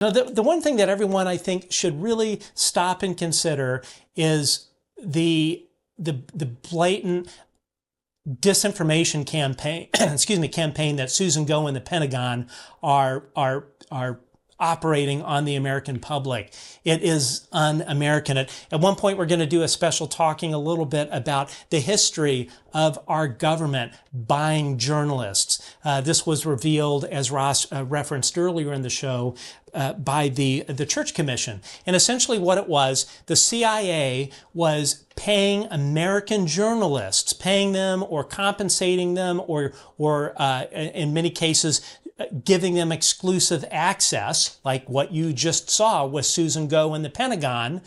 Now, the one thing that everyone, I think, should really stop and consider is the blatant disinformation campaign, campaign that Susan Go and the Pentagon are operating on the American public. It is un-American. At one point, we're going to do a special talking a little bit about the history of our government buying journalists. This was revealed, as Ross referenced earlier in the show, by the Church Commission. And essentially what it was, the CIA was paying American journalists, paying them or compensating them or in many cases, giving them exclusive access, like what you just saw with Susan Go and the Pentagon,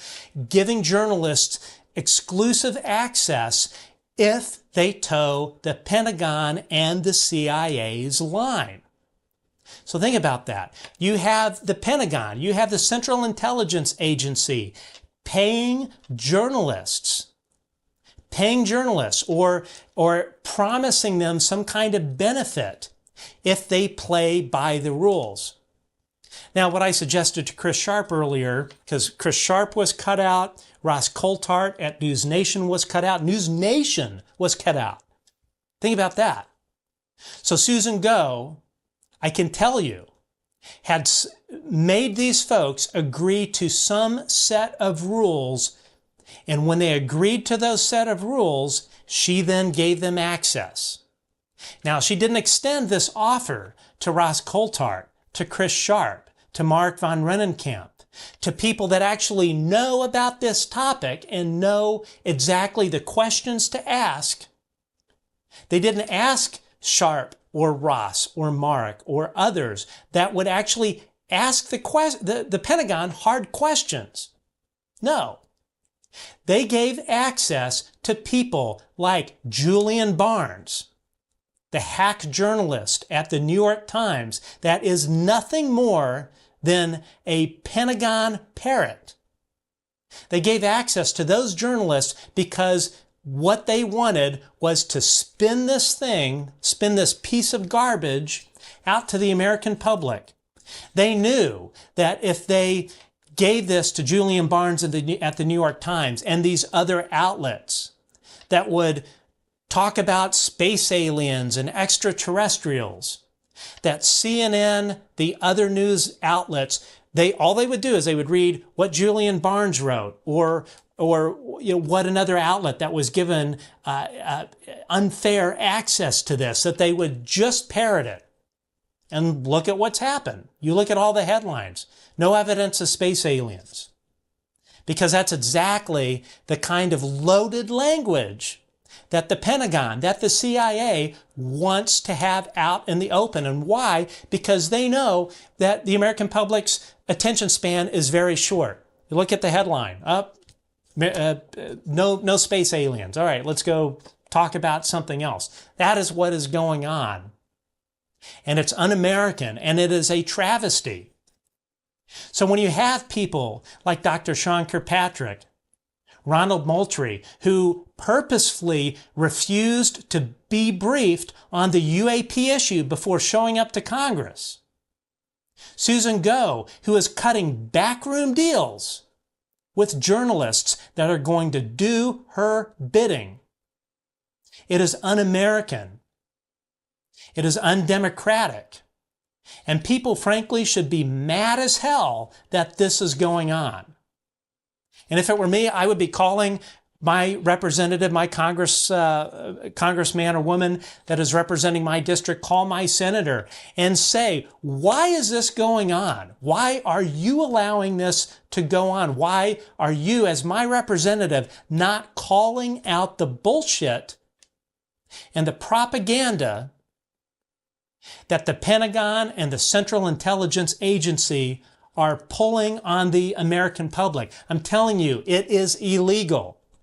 giving journalists exclusive access if they toe the Pentagon and the CIA's line. So think about that. You have the Pentagon, you have the Central Intelligence Agency paying journalists or promising them some kind of benefit if they play by the rules. Now, what I suggested to Chris Sharp earlier, because Chris Sharp was cut out, Ross Coulthart at News Nation was cut out, News Nation was cut out. Think about that. So Susan Go, I can tell you, had made these folks agree to some set of rules, and when they agreed to those set of rules, she then gave them access. Now, she didn't extend this offer to Ross Coulthart, to Chris Sharp, to Mark von Rennenkamp, to people that actually know about this topic and know exactly the questions to ask. They didn't ask Sharp or Ross or Mark or others that would actually ask the Pentagon hard questions. No. They gave access to people like Julian Barnes, the hack journalist at the New York Times that is nothing more than a Pentagon parrot. They gave access to those journalists because what they wanted was to spin this piece of garbage out to the American public. They knew that if they gave this to Julian Barnes at the New York Times and these other outlets that would talk about space aliens and extraterrestrials, that CNN, the other news outlets, all they would do is they would read what Julian Barnes wrote or what another outlet that was given unfair access to this, that they would just parrot it. And look at what's happened. You look at all the headlines. No evidence of space aliens. Because that's exactly the kind of loaded language that the Pentagon, that the CIA wants to have out in the open. And why? Because they know that the American public's attention span is very short. You look at the headline, no space aliens. All right, let's go talk about something else. That is what is going on. And it's un-American, and it is a travesty. So when you have people like Dr. Sean Kirkpatrick, Ronald Moultrie, who purposefully refused to be briefed on the UAP issue before showing up to Congress, Susan Go, who is cutting backroom deals with journalists that are going to do her bidding. It is un-American. It is undemocratic. And people, frankly, should be mad as hell that this is going on. And if it were me, I would be calling my representative, my congressman or woman that is representing my district, call my senator and say, why is this going on? Why are you allowing this to go on? Why are you, as my representative, not calling out the bullshit and the propaganda that the Pentagon and the Central Intelligence Agency are pulling on the American public? I'm telling you, it is illegal.